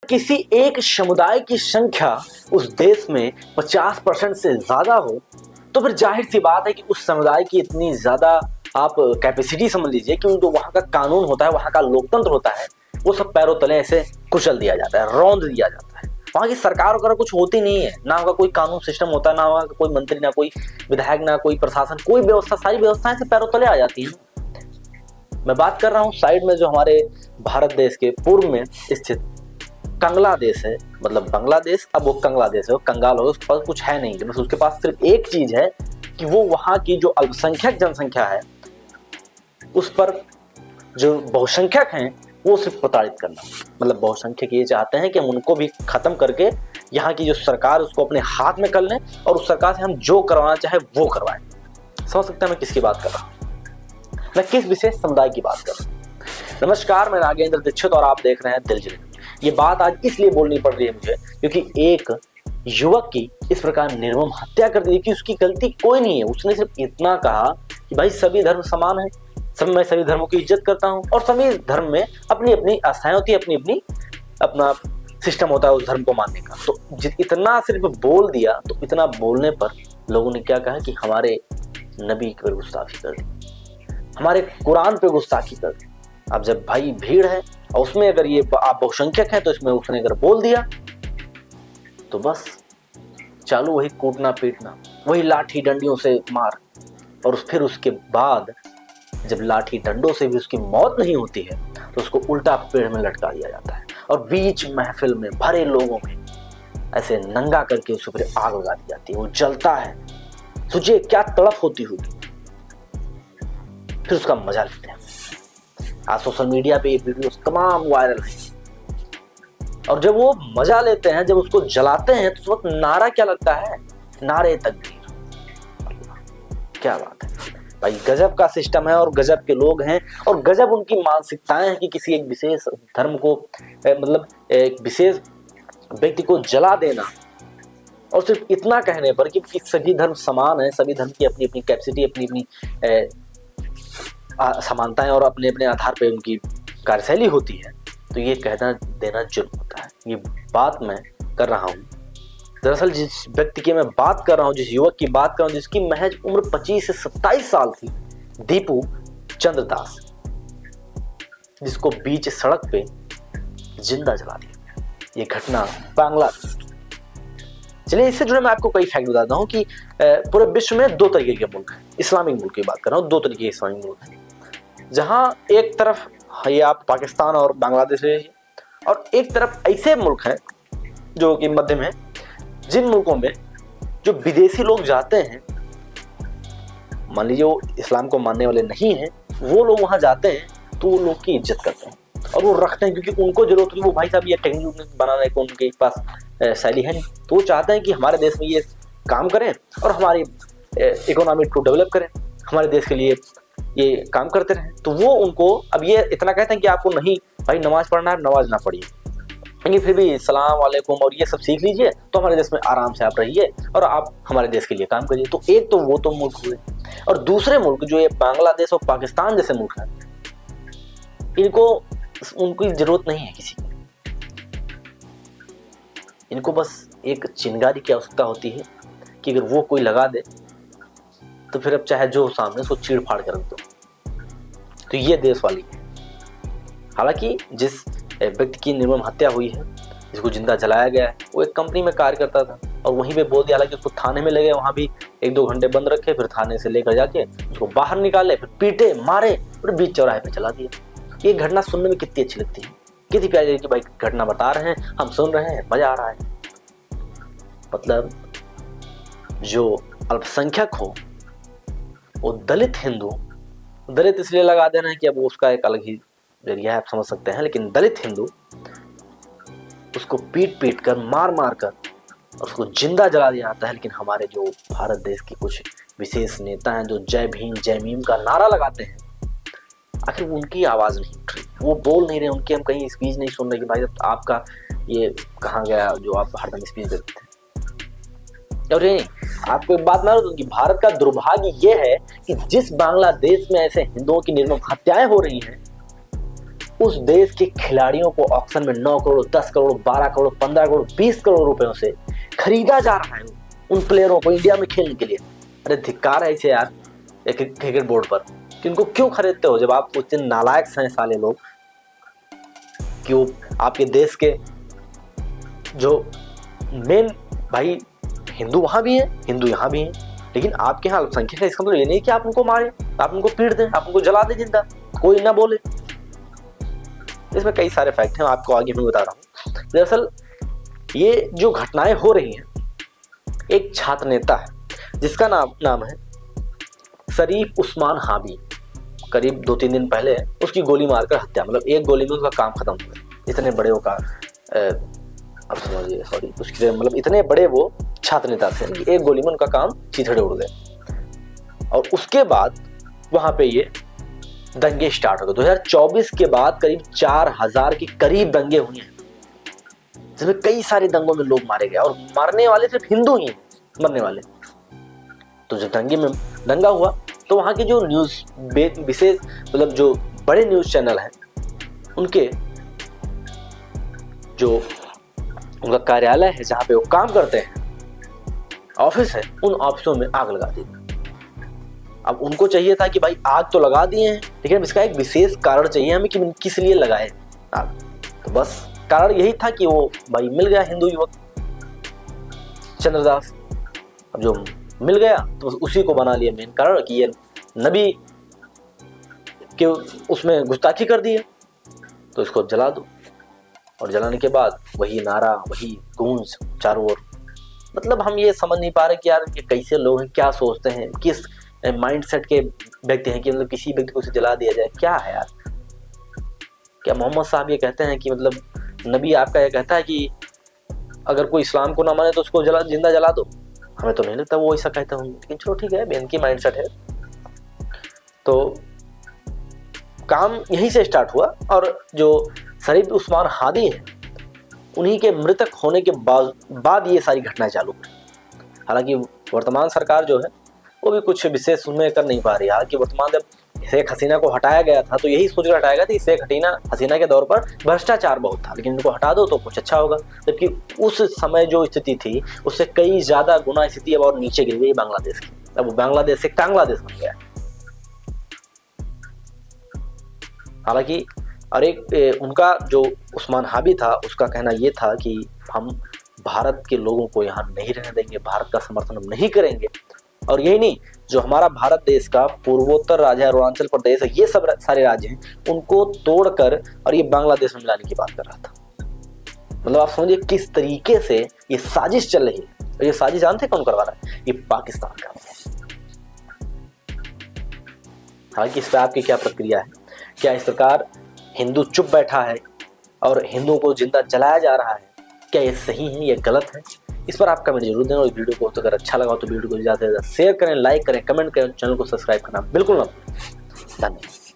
किसी एक समुदाय की संख्या उस देश में 50% से ज्यादा हो तो फिर जाहिर सी बात है कि उस समुदाय की इतनी ज्यादा आप कैपेसिटी समझ लीजिए कि जो वहां का कानून होता है, वहां का लोकतंत्र होता है, वो सब पैरों तले ऐसे कुचल दिया जाता है, रौंद दिया जाता है। वहां की सरकार वगैरह कुछ होती नहीं है, ना वहां कोई कानून सिस्टम होता है, ना वहां कोई मंत्री, ना कोई विधायक, ना कोई प्रशासन, कोई व्यवस्था, सारी व्यवस्थाएं से पैरों तले आ जाती है। मैं बात कर रहा हूँ साइड में जो हमारे भारत देश के पूर्व में स्थित कंगला देश है, मतलब बांग्लादेश, अब वो कंगला देश है, वो कंगाल हो, उसके पास कुछ है नहीं, बस उसके पास सिर्फ एक चीज है कि वो वहां की जो अल्पसंख्यक जनसंख्या है उस पर जो बहुसंख्यक हैं वो सिर्फ प्रताड़ित करना। मतलब बहुसंख्यक ये चाहते हैं कि हम उनको भी खत्म करके यहाँ की जो सरकार उसको अपने हाथ में कर लें और उस सरकार से हम जो करवाना चाहे वो करवाएं। समझ सकते हैं मैं किसकी बात कर रहा हूँ, मैं किस विशेष समुदाय की बात कर रहा हूँ। नमस्कार, मैं नागेंद्र दीक्षित और आप देख रहे हैं दिल जिले। ये बात आज इसलिए बोलनी पड़ रही है मुझे क्योंकि एक युवक की इस प्रकार निर्मम हत्या कर दी कि उसकी गलती कोई नहीं है। उसने सिर्फ इतना कहा कि भाई सभी धर्म समान है, मैं सभी धर्मों की इज्जत करता हूं और सभी धर्म में अपनी अपनी आस्थाएं होती है, अपनी अपनी अपना सिस्टम होता है उस धर्म को मानने का। तो इतना सिर्फ बोल दिया, तो इतना बोलने पर लोगों ने क्या कहा कि हमारे नबी पर गुस्ताखी कर दी, हमारे कुरान पे गुस्ताखी कर दी। अब जब भाई भीड़ है और उसमें अगर ये आप बहुसंख्यक हैं तो इसमें उसने अगर बोल दिया तो बस चालू वही कूटना पीटना, वही लाठी डंडियों से मार, और फिर उसके बाद जब लाठी डंडों से भी उसकी मौत नहीं होती है तो उसको उल्टा पेड़ में लटका दिया जाता है और बीच महफिल में भरे लोगों में ऐसे नंगा करके उसके ऊपर आग लगा दी जाती है। वो जलता है, सोचिए क्या तड़प होती होगी। फिर उसका मजा लेते हैं। आज सोशल मीडिया पे ये वीडियोस तमाम वायरल हैं और जब वो मजा लेते हैं, जब उसको जलाते हैं तो उस वक्त नारा क्या लगता है, नारे तकबीर। क्या बात है भाई, गजब का सिस्टम है और गजब के लोग हैं और गजब उनकी मानसिकताएं हैं कि किसी एक विशेष धर्म को मतलब एक विशेष व्यक्ति को जला देना और सिर्फ इतना कहने पर कि सभी धर्म समान है, सभी धर्म की अपनी अपनी कैपेसिटी, अपनी अपनी समानताएं और अपने अपने आधार पर उनकी कार्यशैली होती है, तो ये कहना देना जुर्म होता है। ये बात मैं कर रहा हूँ, दरअसल जिस व्यक्ति की मैं बात कर रहा हूँ, जिस युवक की बात कर रहा हूँ, जिसकी महज उम्र 25 से 27 साल थी, दीपू चंद्र दास, जिसको बीच सड़क पे जिंदा जला दिया। ये घटना बांग्लादेश की। चलिए इससे जुड़े मैं आपको कई फैक्ट बताता हूँ कि पूरे विश्व में दो तरीके के मुल्क हैं, इस्लामिक मुल्क की बात कर रहा हूँ, दो तरीके के इस्लामिक मुल्क हैं, जहाँ एक तरफ ये आप पाकिस्तान और बांग्लादेश है और एक तरफ ऐसे मुल्क हैं जो कि मध्य में, जिन मुल्कों में जो विदेशी लोग जाते हैं, मान लीजिए वो इस्लाम को मानने वाले नहीं हैं, वो लोग वहां जाते हैं तो वो लोग की इज्जत करते हैं और वो रखते हैं क्योंकि उनको जरूरत है। वो भाई साहब ये टेक्निक बनाने को उनके पास शैली है नहीं, तो वो चाहते हैं कि हमारे देश में ये काम करें और हमारी इकोनॉमी को डेवलप करें, हमारे देश के लिए ये काम करते रहें। तो वो उनको अब ये इतना कहते हैं कि आपको नहीं भाई नमाज पढ़ना है, नमाज ना पढ़िए, लेकिन फिर भी सलाम वालेकुम और ये सब सीख लीजिए तो हमारे देश में आराम से आप रहिए और आप हमारे देश के लिए काम करिए। तो एक तो वो तो मुल्क हुए, और दूसरे मुल्क जो ये बांग्लादेश और पाकिस्तान जैसे मुल्क हैं, इनको उनकी जरूरत नहीं है किसी की, इनको बस एक चिंगारी की आवश्यकता होती है कि अगर वो कोई लगा दे तो फिर अब चाहे जो सामने उसको चीड़ फाड़ कर रख दो। तो ये देश वाली है। हालांकि जिस व्यक्ति की निर्मम हत्या हुई है, जिसको जिंदा जलाया गया है, वो एक कंपनी में कार्य करता था और वहीं पे बोल दिया, हालांकि उसको थाने में ले गए, वहां भी 1-2 घंटे बंद रखे, फिर थाने से लेकर जाके उसको बाहर निकाले, फिर पीटे मारे और बीच चौराहे पे चला दिया। ये घटना सुनने में कितनी अच्छी लगती है, कितनी प्यारी लगती है कि भाई घटना बता रहे हैं, हम सुन रहे हैं, मजा आ रहा है। मतलब जो अल्पसंख्यक हो, वो दलित हिंदू, दलित इसलिए लगा देना है कि अब उसका एक अलग ही जरिया है, आप समझ सकते हैं, लेकिन दलित हिंदू उसको पीट पीट कर, मार मार कर और उसको जिंदा जला दिया जाता है। लेकिन हमारे जो भारत देश के कुछ विशेष नेता हैं जो जय भीम जय मीम का नारा लगाते हैं, आखिर उनकी आवाज नहीं उठ रही, वो बोल नहीं रहे, उनकी हम कहीं स्पीच नहीं सुन रहे कि भाई आपका ये कहाँ गया जो आप हरदम स्पीच देते थे। और ये आपको एक बात मालूम कि भारत का दुर्भाग्य ये है कि जिस बांग्लादेश में ऐसे हिंदुओं की निर्मम हत्याएं हो रही हैं, उस देश के खिलाड़ियों को ऑक्शन में 9 करोड़, 10 करोड़, 12 करोड़, 15 करोड़, 20 करोड़ रुपयों से खरीदा जा रहा है उन प्लेयरों को इंडिया में खेलने के लिए। अरे धिक्कार है इसे यार क्रिकेट बोर्ड पर कि इनको क्यों खरीदते हो जब आप इतने नालायक हैं साले लोग। क्यों आपके देश के जो मेन भाई हिंदू वहां भी हैं, हिंदू यहाँ भी हैं, लेकिन आपके यहाँ अल्पसंख्यक है, इसका मतलब ये नहीं कि आप उनको मारें, आप उनको पीट दें, आप उनको जला दें जिंदा, कोई ना बोले। इसमें कई सारे फैक्ट हैं, आपको आगे मैं बता रहा हूँ। दरअसल ये जो घटनाएं हो रही हैं, एक छात्र नेता है जिसका नाम है शरीफ उस्मान हाबी। करीब 2-3 दिन पहले उसकी गोली मारकर हत्या, मतलब एक गोली में उसका काम खत्म हो गया। इतने बड़े वो का अब समझिए, सॉरी, उसके मतलब इतने बड़े वो छात्र नेता थे कि एक गोली में उनका काम चिथड़े उड़ गए। और उसके बाद वहां पे ये दंगे स्टार्ट हो गए। 2024 के बाद करीब 4000 के करीब दंगे हुए हैं, जिसमें कई सारे दंगों में लोग मारे गए, और मारने वाले सिर्फ हिंदू ही हैं मरने वाले। तो जब दंगे में दंगा हुआ तो वहां के जो न्यूज विशेष मतलब जो बड़े न्यूज चैनल हैं, उनके जो उनका कार्यालय है जहां पे वो काम करते हैं, ऑफिस है, उन ऑफिसों में आग लगा दी। अब उनको चाहिए था कि भाई आग तो लगा दिए हैं, लेकिन इसका एक विशेष कारण चाहिए हमें कि किस लिए लगाए आग। तो बस कारण यही था कि वो भाई मिल गया हिंदू युवक चंद्रदास। अब जो मिल गया तो उसी को बना लिया मेन कारण कि ये नबी के उसमें गुस्ताखी कर दी है, तो इसको जला दो। और जलाने के बाद वही नारा, वही गूंज चारों ओर। मतलब हम ये समझ नहीं पा रहे कि यार ये कैसे लोग हैं, क्या सोचते हैं, किस माइंडसेट के व्यक्ति हैं कि मतलब किसी व्यक्ति को उसे जला दिया जाए। क्या है यार, क्या मोहम्मद साहब ये कहते हैं कि मतलब नबी आपका ये कहता है कि अगर कोई इस्लाम को ना माने तो उसको जिंदा जला दो? हमें तो नहीं लगता वो ऐसा कहते होंगे, लेकिन चलो ठीक है, इनकी माइंडसेट है। तो काम यहीं से स्टार्ट हुआ, और जो शरीफ उस्मान हादी है उन्हीं के मृतक होने के बाद ये सारी घटनाएं चालू हुई। हालांकि वर्तमान सरकार जो है वो भी कुछ विशेष उसमें कर नहीं पा रही। हालांकि वर्तमान जब शेख हसीना को हटाया गया था तो यही सोच कर हटाया गया था कि शेख हसीना के दौर पर भ्रष्टाचार बहुत था, लेकिन इनको हटा दो तो कुछ अच्छा होगा। जबकि उस समय जो स्थिति थी उससे कई ज्यादा गुना स्थिति अब और नीचे गिर गई बांग्लादेश की। अब बांग्लादेश से कांग्लादेश बन गया। हालांकि और एक उनका जो उस्मान हाबी था उसका कहना ये था कि हम भारत के लोगों को यहाँ नहीं रहने देंगे, भारत का समर्थन हम नहीं करेंगे। और यही नहीं, जो हमारा भारत देश का पूर्वोत्तर राज्य है, अरुणाचल प्रदेश है, ये सब सारे राज्य हैं, उनको तोड़कर और ये बांग्लादेश में मिलाने की बात कर रहा था। मतलब आप समझिए किस तरीके से ये साजिश चल रही है। और ये साजिश जानते कौन करवा रहा है? ये पाकिस्तान का। हालांकि इस पर आपकी क्या प्रतिक्रिया है? क्या इस प्रकार हिंदू चुप बैठा है और हिंदुओं को जिंदा जलाया जा रहा है? क्या ये सही है, ये गलत है? इस पर आप कमेंट जरूर देना। और वीडियो को तो अगर अच्छा लगा तो वीडियो को ज़्यादा से ज़्यादा शेयर करें, लाइक करें, कमेंट करें, चैनल को सब्सक्राइब करना बिल्कुल ना भूलें। धन्यवाद।